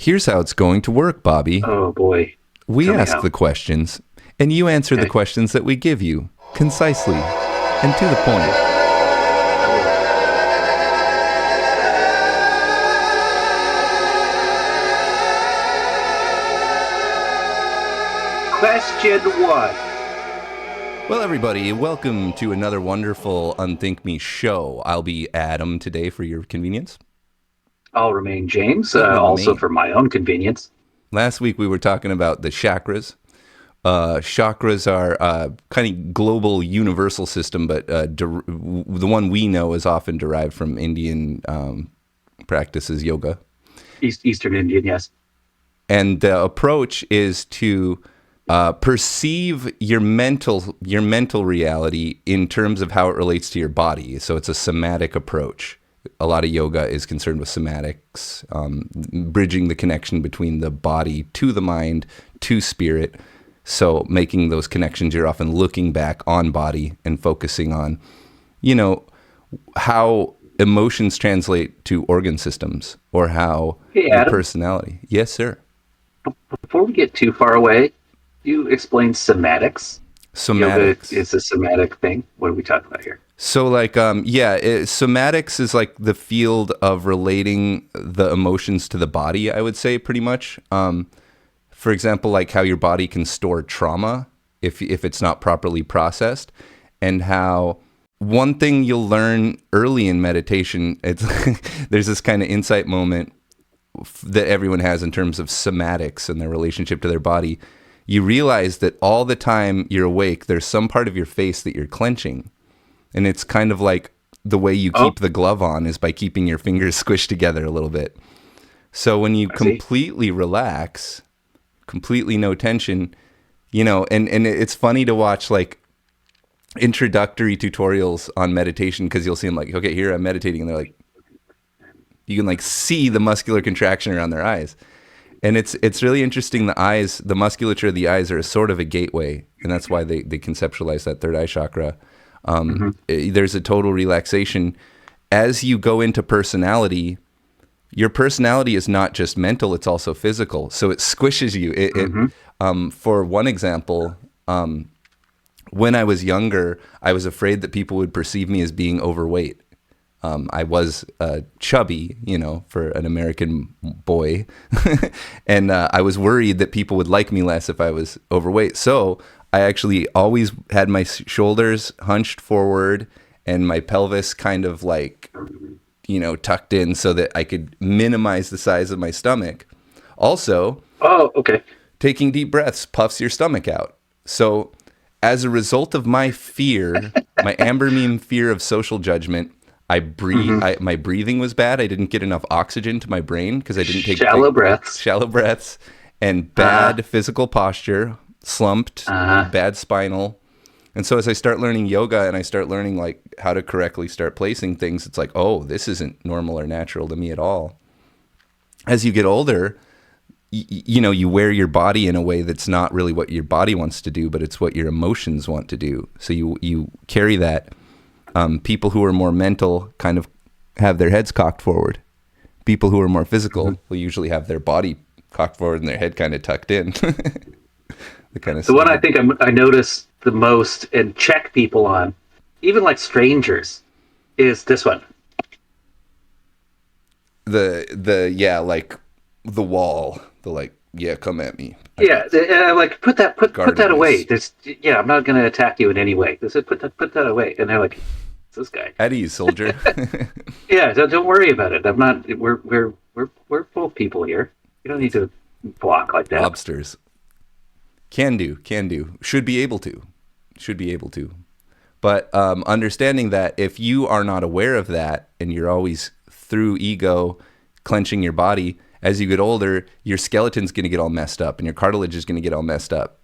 Here's how it's going to work, Bobby. Oh, boy. We Tell me ask how. the questions, and you answer the Okay. questions that we give you, concisely and to the point. Question one. Well, everybody, welcome to another wonderful Unthink Me show. I'll be Adam today for your convenience. I'll remain James, You also remain. for my own convenience. Last week we were talking about the chakras. Chakras are kind of global universal system, but the one we know is often derived from Indian practices, yoga. Eastern Indian, yes. And the approach is to perceive your mental reality in terms of how it relates to your body. So it's a somatic approach. A lot of yoga is concerned with somatics, bridging the connection between the body to the mind to spirit. So making those connections, you're often looking back on body and focusing on, how emotions translate to organ systems or how Hey, your Adam, personality. Yes, sir. before we get too far away, you explain somatics. Yoga Somatics. is a somatic thing. What are we talking about here? So somatics is like the field of relating the emotions to the body, I would say pretty much. For example, like how your body can store trauma if it's not properly processed, and how one thing you'll learn early in meditation, it's there's this kind of insight moment that everyone has in terms of somatics and their relationship to their body. You realize that all the time you're awake, there's some part of your face that you're clenching. And it's kind of like the way you keep the glove on is by keeping your fingers squished together a little bit. So when you completely relax, completely no tension, and it's funny to watch like introductory tutorials on meditation because you'll see them like, okay, here I'm meditating. And they're like, you can like see the muscular contraction around their eyes. And it's really interesting. The musculature of the eyes are a sort of a gateway. And that's why they conceptualize that third eye chakra. There's a total relaxation. As you go into personality, your personality is not just mental, it's also physical. So it squishes you. For one example, when I was younger, I was afraid that people would perceive me as being overweight. I was chubby, for an American boy. And I was worried that people would like me less if I was overweight. So I actually always had my shoulders hunched forward and my pelvis kind of like, tucked in so that I could minimize the size of my stomach. Also, taking deep breaths puffs your stomach out. So as a result of my fear, my Amber Meme fear of social judgment, I breathe. My breathing was bad. I didn't get enough oxygen to my brain because I didn't take shallow breaths, and bad physical posture, slumped, bad spinal. And so as I start learning yoga and I start learning like how to correctly start placing things, it's like, oh, this isn't normal or natural to me at all. As you get older, you wear your body in a way that's not really what your body wants to do, but it's what your emotions want to do. So you carry that. People who are more mental kind of have their heads cocked forward. People who are more physical will usually have their body cocked forward and their head kind of tucked in. The one I think I notice the most and check people on, even like strangers, is this one. Like the wall, come at me. Like put that away. Guardedness. I'm not going to attack you in any way. They said put that away, and they're like, "It's this guy." At ease, soldier. Yeah, don't worry about it. I'm not. We're both people here. You don't need to block like that. Lobsters. Can do. Should be able to. But understanding that if you are not aware of that and you're always through ego clenching your body, as you get older, your skeleton's going to get all messed up and your cartilage is going to get all messed up.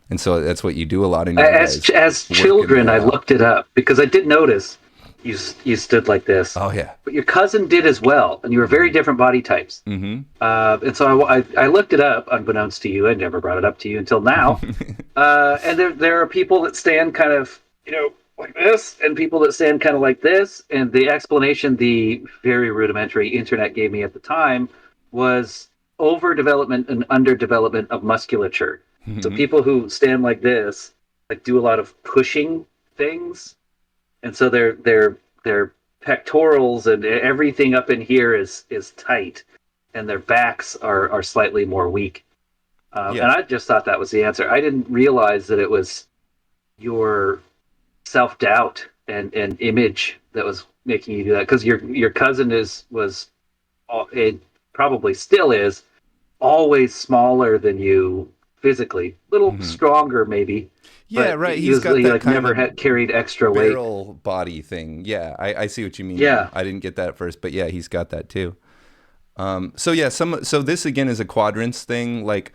And so that's what you do a lot in your as children. I looked it up because I did notice you stood like this. Oh yeah. But your cousin did as well, and you were very different body types. And so I looked it up, unbeknownst to you. I never brought it up to you until now. And there are people that stand kind of like this, and people that stand kind of like this. And the explanation the very rudimentary internet gave me at the time was overdevelopment and underdevelopment of musculature. So people who stand like this, like do a lot of pushing things, and so their pectorals and everything up in here is tight, and their backs are slightly more weak. And I just thought that was the answer. I didn't realize that it was your self doubt and image that was making you do that, because your cousin was it probably still is always smaller than you physically, little stronger maybe. Yeah, but right. He's got that like kind never of had carried extra weight. barrel body thing. Yeah, I see what you mean. Yeah, I didn't get that at first, but yeah, he's got that too. So yeah, so this again is a quadrants thing. Like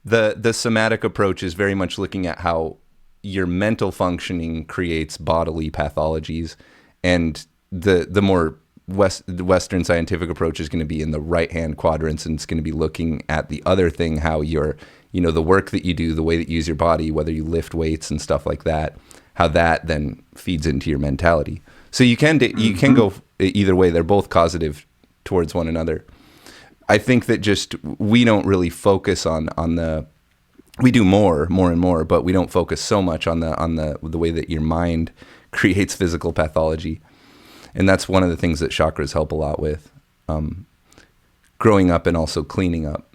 the somatic approach is very much looking at how your mental functioning creates bodily pathologies, and the more the Western scientific approach is going to be in the right hand quadrants, and it's going to be looking at the other thing, how your the work that you do, the way that you use your body, whether you lift weights and stuff like that, how that then feeds into your mentality. So you can go either way. They're both causative towards one another. I think that just we don't really focus on the. We do more and more, but we don't focus so much on the way that your mind creates physical pathology, and that's one of the things that chakras help a lot with, growing up and also cleaning up.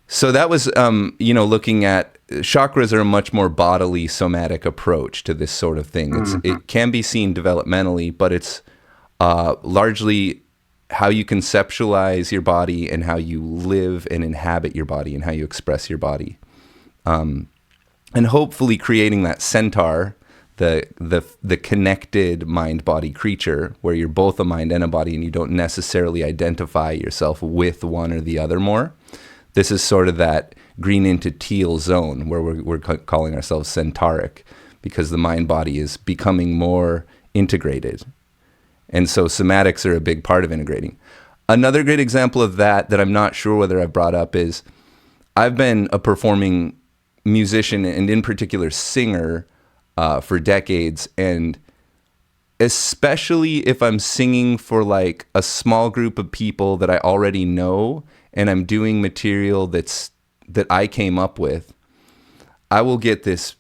So that was looking at chakras are a much more bodily somatic approach to this sort of thing. It can be seen developmentally, but it's largely how you conceptualize your body and how you live and inhabit your body and how you express your body. And hopefully creating that centaur, the connected mind-body creature where you're both a mind and a body and you don't necessarily identify yourself with one or the other more. This is sort of that green into teal zone where we're calling ourselves centauric, because the mind-body is becoming more integrated. And so somatics are a big part of integrating. Another great example of that I'm not sure whether I've brought up is I've been a performing musician, and in particular singer, for decades. And especially if I'm singing for like a small group of people that I already know, and I'm doing material that I came up with, I will get this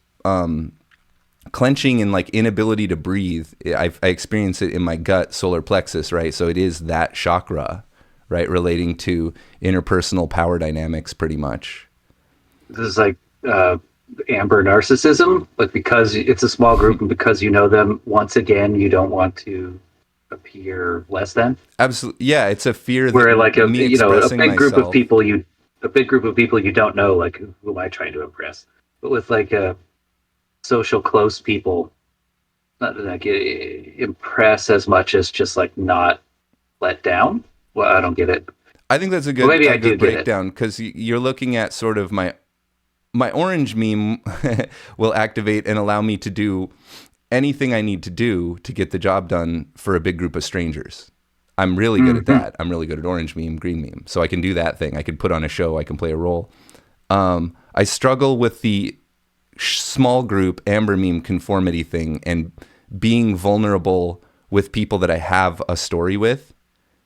clenching and like inability to breathe. I experience it in my gut, solar plexus, right? So it is that chakra, right, relating to interpersonal power dynamics pretty much. This is like amber narcissism, like because it's a small group and because you know them once again, you don't want to appear less than. Absolutely, yeah. It's a fear where that like a big group myself, of people you don't know, like who am I trying to impress? But with like a social close people, not like impress as much as just like not let down. Well, I don't get it. I think that's a good, good breakdown, because you're looking at sort of my orange meme will activate and allow me to do anything I need to do to get the job done for a big group of strangers. I'm really good at that. I'm really good at orange meme, green meme. So I can do that thing. I can put on a show. I can play a role. I struggle with the small group amber meme conformity thing and being vulnerable with people that I have a story with.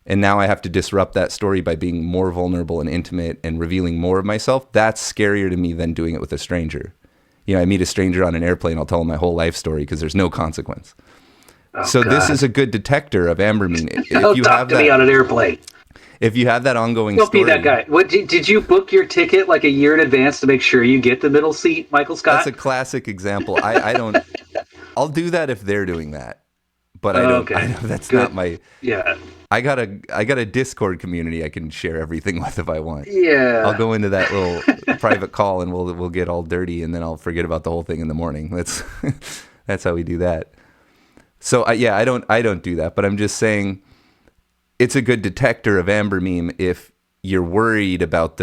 And now I have to disrupt that story by being more vulnerable and intimate and revealing more of myself. That's scarier to me than doing it with a stranger. I meet a stranger on an airplane, I'll tell them my whole life story because there's no consequence. Oh, so God. This is a good detector of amber meme. Don't talk to me on an airplane. If you have that ongoing Don't story. Don't be that guy. What did you book your ticket like a year in advance to make sure you get the middle seat, Michael Scott? That's a classic example. I don't. I'll do that if they're doing that, but I don't. Okay. That's good. Not my. Yeah. I got a Discord community I can share everything with if I want. Yeah. I'll go into that little private call and we'll get all dirty, and then I'll forget about the whole thing in the morning. That's how we do that. So I don't do that, but I'm just saying it's a good detector of amber meme if you're worried about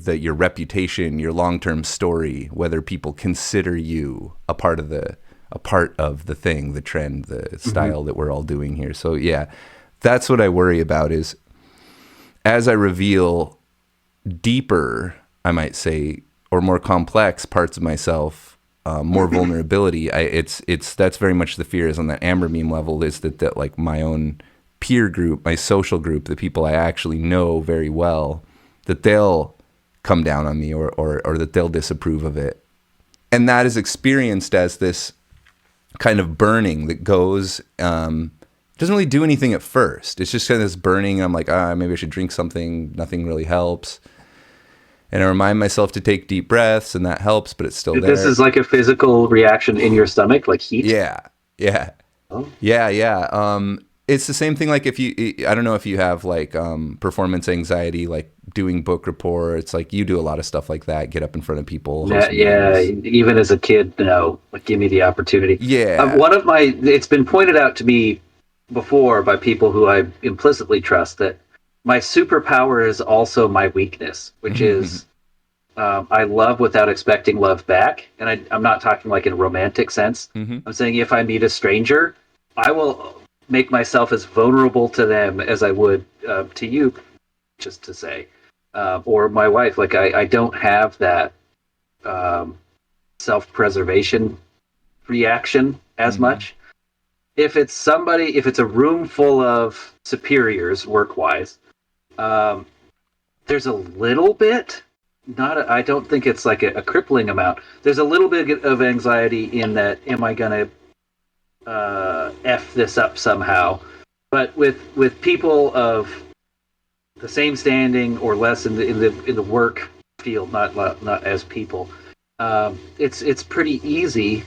your reputation, your long-term story, whether people consider you a part of the thing, the trend, the style that we're all doing here. So yeah. That's what I worry about, is as I reveal deeper, I might say, or more complex parts of myself, more vulnerability. That's very much the fear is on that amber meme level, is that like my own peer group, my social group, the people I actually know very well, that they'll come down on me or that they'll disapprove of it. And that is experienced as this kind of burning that goes, doesn't really do anything at first. It's just kind of this burning. I'm like, maybe I should drink something. Nothing really helps. And I remind myself to take deep breaths, and that helps, but it's still there. This is like a physical reaction in your stomach, like heat? Yeah. Oh. Yeah. It's the same thing like if I don't know if you have like performance anxiety, like doing book reports, like you do a lot of stuff like that, get up in front of people. Yeah, even as a kid, like give me the opportunity. Yeah. It's been pointed out to me before by people who I implicitly trust that my superpower is also my weakness, which is I love without expecting love back. And I'm not talking like in a romantic sense. I'm saying if I meet a stranger, I will make myself as vulnerable to them as I would to you, just to say, or my wife. Like I don't have that self-preservation reaction as much. If it's a room full of superiors work-wise, there's a little bit, I don't think it's like a crippling amount. There's a little bit of anxiety in that, am I going to F this up somehow? But with people of the same standing or less in the work field, not as people, it's pretty easy.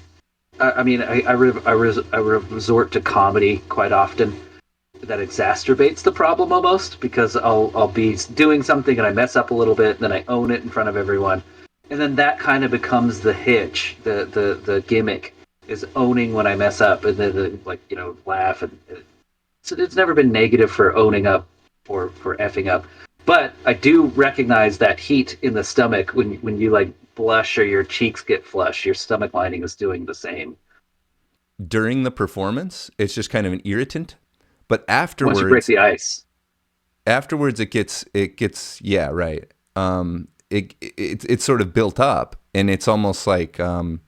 I mean, I resort to comedy quite often. That exacerbates the problem almost, because I'll be doing something and I mess up a little bit, and then I own it in front of everyone, and then that kind of becomes the hitch, the gimmick is owning when I mess up, and then laugh, and so it's never been negative for owning up or for effing up, but I do recognize that heat in the stomach when you like blush or your cheeks get flushed, your stomach lining is doing the same. During the performance, it's just kind of an irritant. But afterwards, once you break the ice, it gets yeah, right. It's sort of built up, and it's almost like an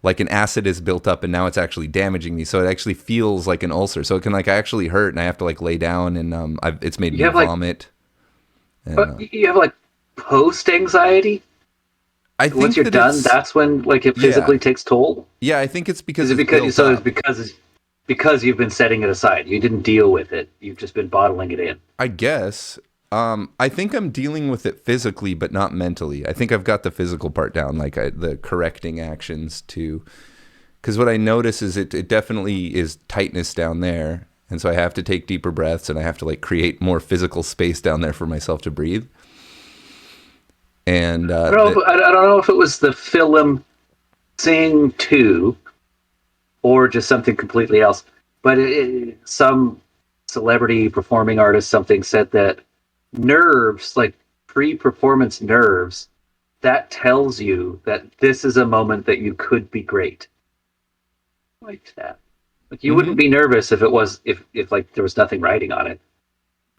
acid is built up, and now it's actually damaging me. So it actually feels like an ulcer. So it can like actually hurt, and I have to like lay down, and it's made me vomit. You have like post anxiety. I think once you're done, that's when like it physically takes toll. Yeah, I think it's because because you've been setting it aside. You didn't deal with it. You've just been bottling it in. I guess. I think I'm dealing with it physically, but not mentally. I think I've got the physical part down, like the correcting actions too. Because what I notice is it definitely is tightness down there. And so I have to take deeper breaths, and I have to like create more physical space down there for myself to breathe. And I don't know if it was the film Sing 2 or just something completely else. But some celebrity performing artist said that nerves, like pre-performance nerves, that tells you that this is a moment that you could be great. Like that. Like you wouldn't be nervous if like there was nothing writing on it.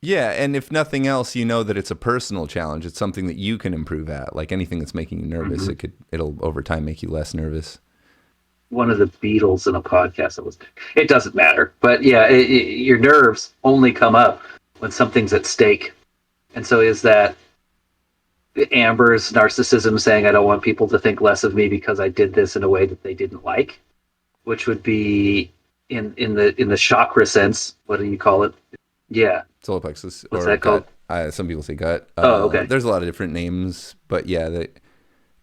Yeah, and if nothing else, you know that it's a personal challenge. It's something that you can improve at. Like anything that's making you nervous, it'll over time make you less nervous. One of the Beatles in a podcast it doesn't matter, but yeah, your nerves only come up when something's at stake. And so is that Amber's narcissism saying I don't want people to think less of me because I did this in a way that they didn't like, which would be in the chakra sense. What do you call it? Yeah, solar plexus. What's that called? Some people say gut. Okay. There's a lot of different names, but yeah,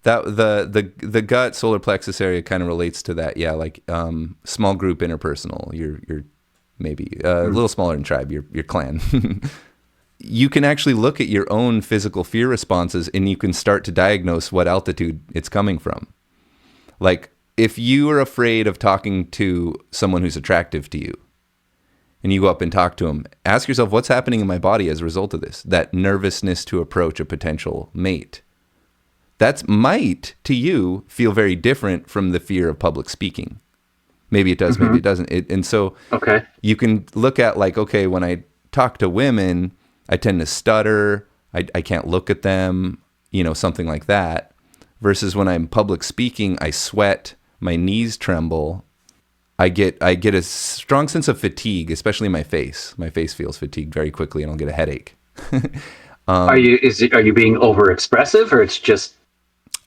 the gut solar plexus area kind of relates to that. Yeah, like small group interpersonal. You're maybe a little smaller than tribe. Your clan. You can actually look at your own physical fear responses, and you can start to diagnose what altitude it's coming from. Like if you are afraid of talking to someone who's attractive to you, and you go up and talk to them, ask yourself, what's happening in my body as a result of this? That nervousness to approach a potential mate. That might, to you, feel very different from the fear of public speaking. Maybe it does, maybe it doesn't. And so you can look at like, okay, when I talk to women, I tend to stutter. I can't look at them, something like that. Versus when I'm public speaking, I sweat, my knees tremble. I get a strong sense of fatigue, especially in my face. My face feels fatigued very quickly, and I'll get a headache. Are you being over expressive, or it's just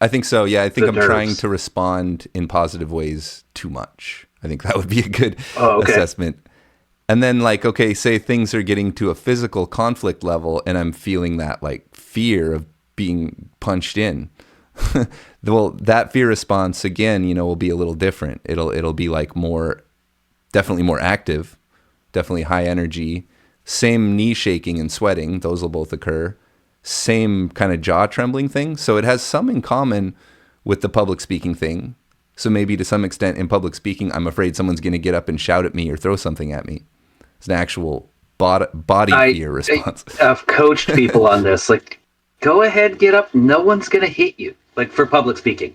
I think so. Yeah, I think the I'm trying nerves? to respond in positive ways too much. I think that would be a good Oh, okay. assessment. And then, like, okay, say things are getting to a physical conflict level and I'm feeling that, like, fear of being punched in. Well, that fear response, again, will be a little different. It'll be like definitely more active, definitely high energy, same knee shaking and sweating. Those will both occur. Same kind of jaw trembling thing. So it has some in common with the public speaking thing. So maybe to some extent in public speaking, I'm afraid someone's going to get up and shout at me or throw something at me. It's an actual body fear response. I've coached people on this. Like, go ahead, get up. No one's going to hit you. Like, for public speaking,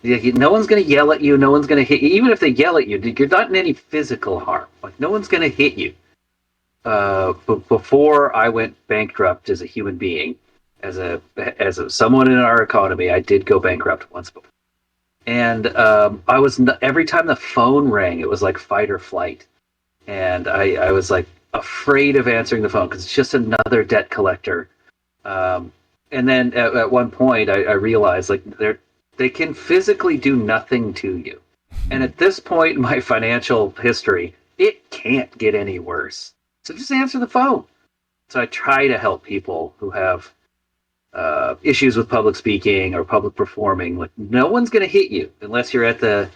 no one's going to yell at you. No one's going to hit you. Even if they yell at you, you're not in any physical harm. Like, no one's going to hit you. But before I went bankrupt as a human being, as someone in our economy, I did go bankrupt once before. And I was every time the phone rang, it was like fight or flight. And I was like afraid of answering the phone because it's just another debt collector. And then at one point, I realized like they can physically do nothing to you. And at this point in my financial history, it can't get any worse. So just answer the phone. So I try to help people who have issues with public speaking or public performing. Like, no one's going to hit you unless you're at the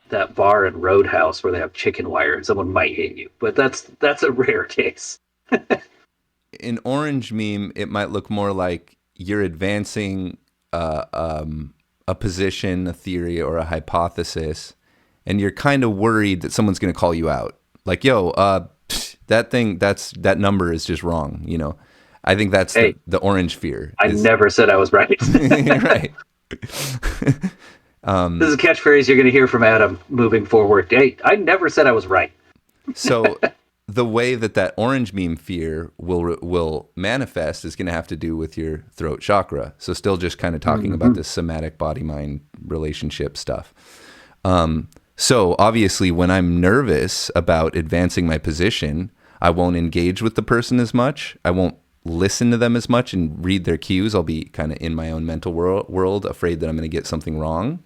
that bar in Roadhouse where they have chicken wire and someone might hit you. But that's a rare case. In Orange Meme, it might look more like you're advancing a position, a theory, or a hypothesis, and you're kind of worried that someone's going to call you out. Like, yo, that number is just wrong. I think that's the orange fear. I never said I was right. Right. This is a catchphrase you're going to hear from Adam moving forward. Hey, I never said I was right. So the way that orange meme fear will manifest is going to have to do with your throat chakra. So still just kind of talking about this somatic body-mind relationship stuff. So obviously when I'm nervous about advancing my position, I won't engage with the person as much. I won't listen to them as much and read their cues. I'll be kind of in my own mental world, afraid that I'm going to get something wrong.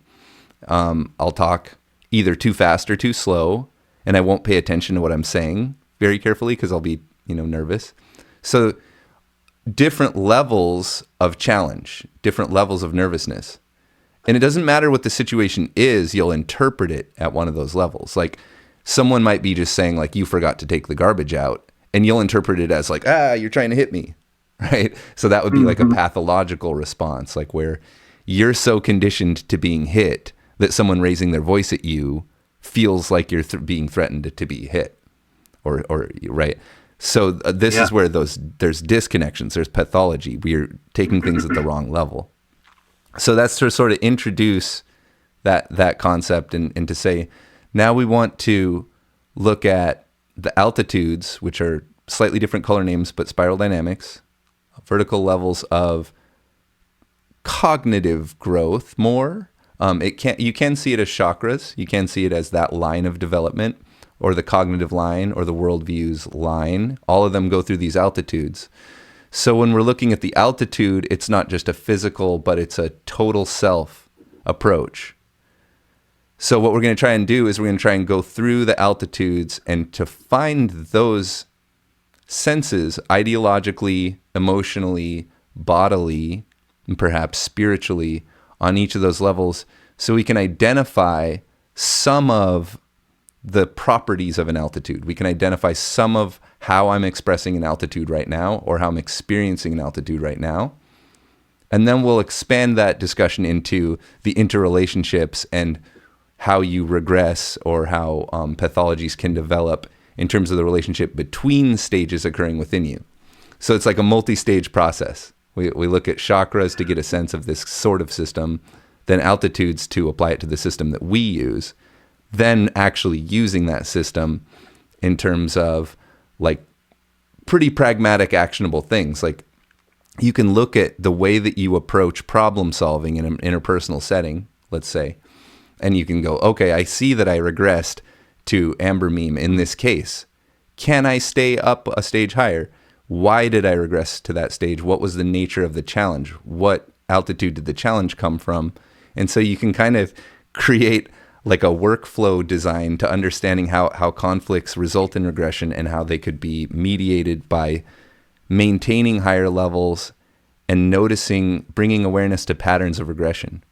I'll talk either too fast or too slow, and I won't pay attention to what I'm saying very carefully because I'll be, nervous. So different levels of challenge, different levels of nervousness. And it doesn't matter what the situation is, you'll interpret it at one of those levels. Like someone might be just saying like, you forgot to take the garbage out, and you'll interpret it as like, you're trying to hit me, right? So that would be like a pathological response, like where you're so conditioned to being hit that someone raising their voice at you feels like you're being threatened to be hit, or right? So this is where there's disconnections, there's pathology. We're taking things at the wrong level. So that's to sort of introduce that concept and to say, now we want to look at the altitudes, which are slightly different color names, but spiral dynamics, vertical levels of cognitive growth more. You can see it as chakras. You can see it as that line of development, or the cognitive line, or the worldview's line. All of them go through these altitudes. So when we're looking at the altitude, it's not just a physical, but it's a total self approach. So what we're going to try and do is we're going to try and go through the altitudes and to find those senses ideologically, emotionally, bodily, and perhaps spiritually on each of those levels, so we can identify some of the properties of an altitude. We can identify some of how I'm expressing an altitude right now, or how I'm experiencing an altitude right now. And then we'll expand that discussion into the interrelationships and how you regress, or how pathologies can develop in terms of the relationship between stages occurring within you. So it's like a multi-stage process. We look at chakras to get a sense of this sort of system, then altitudes to apply it to the system that we use, then actually using that system in terms of like pretty pragmatic, actionable things. Like you can look at the way that you approach problem solving in an interpersonal setting, let's say, and you can go, okay, I see that I regressed to Amber Meme in this case. Can I stay up a stage higher? why did I regress to that stage? What was the nature of the challenge? What altitude did the challenge come from? And so you can kind of create like a workflow design to understanding how conflicts result in regression and how they could be mediated by maintaining higher levels and noticing, bringing awareness to patterns of regression.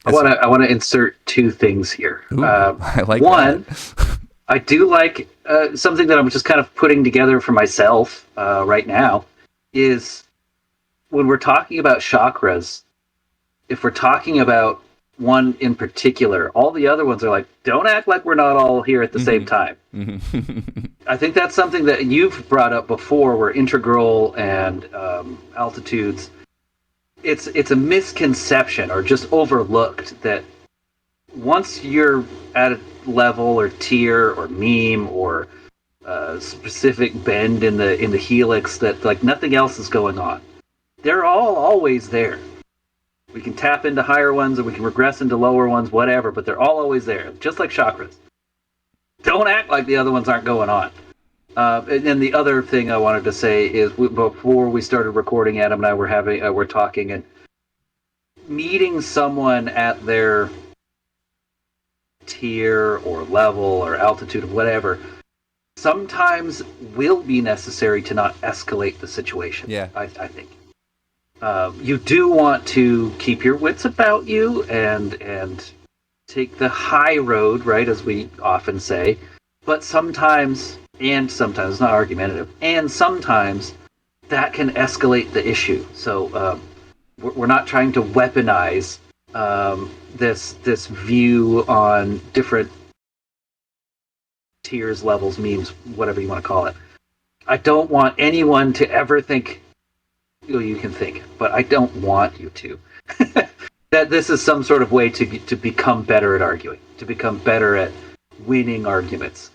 I want to insert two things here. Ooh, I like one, that. I do like something that I'm just kind of putting together for myself right now is when we're talking about chakras, if we're talking about one in particular, all the other ones are like, don't act like we're not all here at the same time. I think that's something that you've brought up before, where integral and altitudes, it's a misconception or just overlooked that once you're at a level or tier or meme or a specific bend in the helix, that like nothing else is going on. They're all always there. We can tap into higher ones or we can regress into lower ones, whatever, but they're all always there, just like chakras. Don't act like the other ones aren't going on. And then the other thing I wanted to say is before we started recording, Adam and I were talking, and meeting someone at their tier or level or altitude or whatever sometimes will be necessary to not escalate the situation. Yeah. I think. You do want to keep your wits about you and take the high road, right, as we often say. But sometimes, it's not argumentative, and sometimes that can escalate the issue. So we're not trying to weaponize this view on different tiers, levels, memes, whatever you want to call it. I don't want anyone to ever think, you can think, but I don't want you to. That this is some sort of way to become better at arguing, to become better at winning arguments.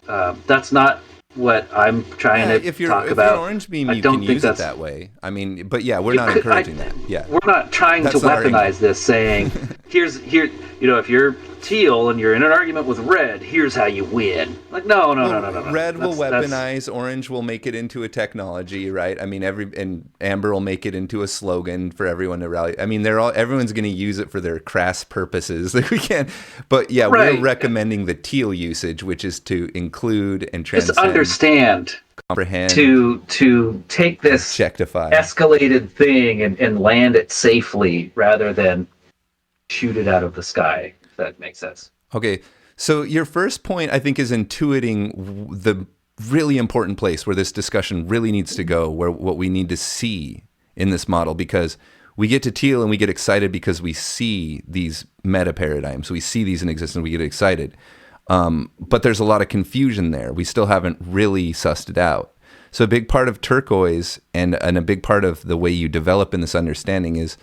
That's not what I'm trying to talk about. If you're Orange Meme, you can use it that way. I mean, but yeah, we're not encouraging that. Yeah, we're not trying to weaponize this, saying, if you're teal and you're in an argument with red, here's how you win. Like, no. Red will weaponize, orange will make it into a technology, right? I mean, and amber will make it into a slogan for everyone to rally. I mean, everyone's going to use it for their crass purposes. Like we can't, but yeah, right. We're recommending the teal usage, which is to include and transcend. Just understand, comprehend, to take this objectify, escalated thing and land it safely rather than shoot it out of the sky. If that makes sense. Okay, so your first point, I think, is intuiting the really important place where this discussion really needs to go, where what we need to see in this model, because we get to teal and we get excited because we see these meta paradigms, we see these in existence, we get excited. But there's a lot of confusion there. We still haven't really sussed it out. So a big part of turquoise and a big part of the way you develop in this understanding is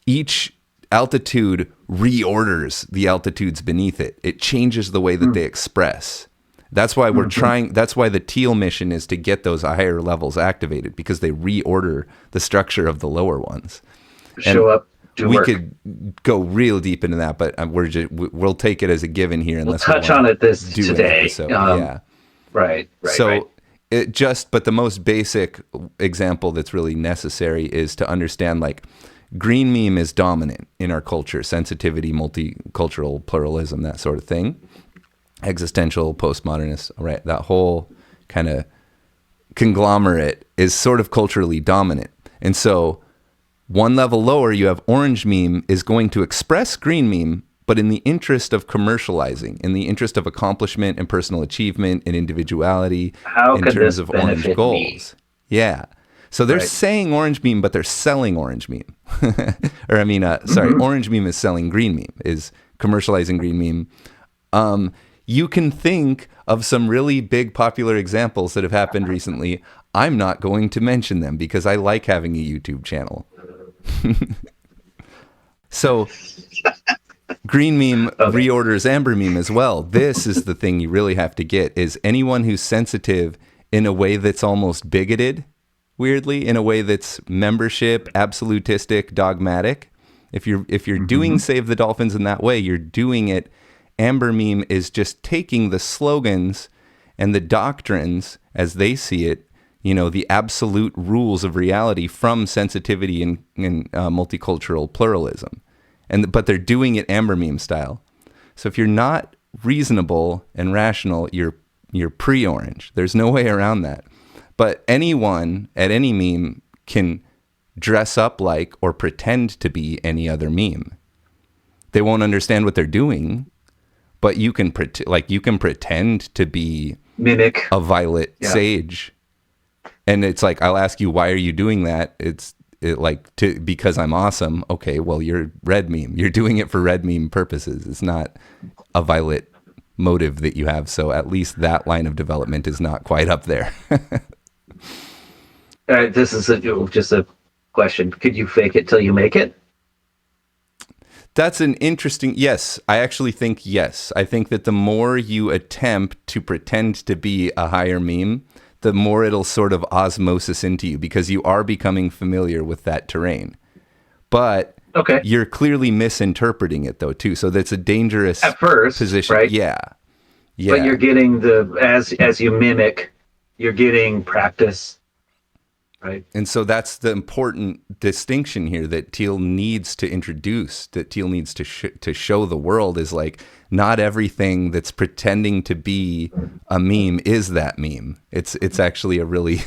each altitude reorders the altitudes beneath it. It changes the way that they express. That's why we're trying, that's why the teal mission is to get those higher levels activated, because they reorder the structure of the lower ones. Show up. We could go real deep into that, but we'll take it as a given here. Unless we'll touch on it today. Yeah. Right. So but the most basic example that's really necessary is to understand, like, green meme is dominant in our culture, sensitivity, multicultural pluralism, that sort of thing. Existential, postmodernist, right? That whole kind of conglomerate is sort of culturally dominant. And so one level lower, you have orange meme is going to express green meme, but in the interest of commercializing, in the interest of accomplishment and personal achievement and individuality, in terms of orange goals. Yeah. So they're saying orange meme, but they're selling orange meme. Orange meme is selling green meme, is commercializing green meme. You can think of some really big popular examples that have happened recently. I'm not going to mention them because I like having a YouTube channel. So green meme reorders amber meme as well. This is the thing you really have to get, is anyone who's sensitive in a way that's almost bigoted, weirdly, in a way that's membership, absolutistic, dogmatic. If you're doing Save the Dolphins in that way, you're doing it. Amber meme is just taking the slogans and the doctrines as they see it, the absolute rules of reality from sensitivity and multicultural pluralism. But they're doing it Amber Meme style. So if you're not reasonable and rational, you're pre-orange. There's no way around that. But anyone at any meme can dress up like or pretend to be any other meme. They won't understand what they're doing, but you can pretend to be mimic a violet sage. And it's like, I'll ask you, why are you doing that? Because I'm awesome. Okay, well, you're red meme. You're doing it for red meme purposes. It's not a violet motive that you have. So at least that line of development is not quite up there. All right, this is just a question. Could you fake it till you make it? That's an interesting... Yes, I actually think yes. I think that the more you attempt to pretend to be a higher meme, the more it'll sort of osmosis into you because you are becoming familiar with that terrain. But you're clearly misinterpreting it, though, too. So that's a dangerous at first, position. Right? Yeah. But you're getting as you mimic, you're getting practice. Right. And so that's the important distinction here that Teal needs to introduce, that Teal needs to show the world is like, not everything that's pretending to be a meme is that meme. It's actually a really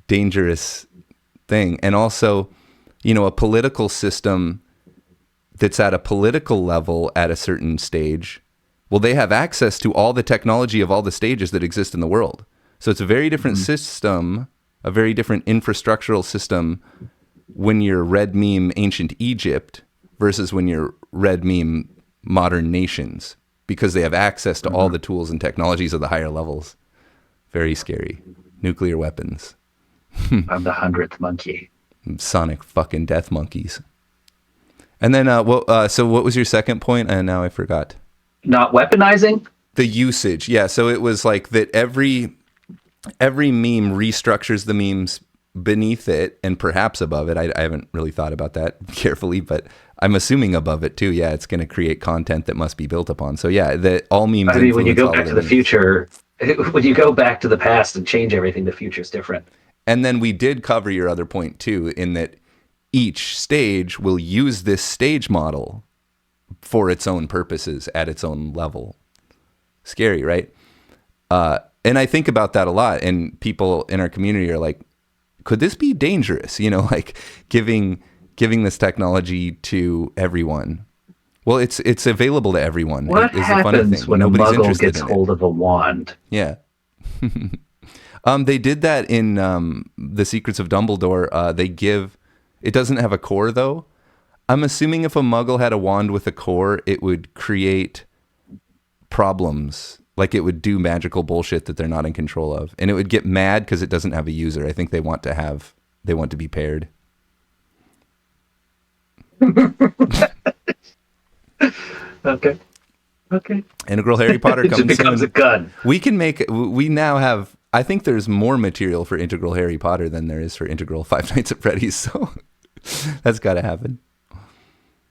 dangerous thing. And also, a political system that's at a political level at a certain stage, well, they have access to all the technology of all the stages that exist in the world. So it's a very different system, a very different infrastructural system when you're red meme ancient Egypt versus when you're red meme modern nations, because they have access to all the tools and technologies of the higher levels. Very scary. Nuclear weapons. I'm the 100th monkey. Sonic fucking death monkeys. And then, so what was your second point? And now I forgot. Not weaponizing? The usage. Yeah, so it was like that every meme restructures the memes beneath it and perhaps above it. I haven't really thought about that carefully, but I'm assuming above it too. Yeah, it's going to create content that must be built upon. So yeah, all memes. I mean, when you go back to the future, when you go back to the past and change everything, the future's different. And then we did cover your other point too, in that each stage will use this stage model for its own purposes at its own level. Scary, right? And I think about that a lot, and people in our community are like, could this be dangerous? Like giving this technology to everyone. Well, it's available to everyone. What happens when Nobody's a muggle gets hold of a wand? Yeah. They did that in The Secrets of Dumbledore. It doesn't have a core, though. I'm assuming if a muggle had a wand with a core, it would create problems. Like it would do magical bullshit that they're not in control of. And it would get mad because it doesn't have a user. I think they want to be paired. Okay. Integral Harry Potter comes soon. It becomes a gun. We now have, I think there's more material for Integral Harry Potter than there is for Integral Five Nights at Freddy's. So that's got to happen.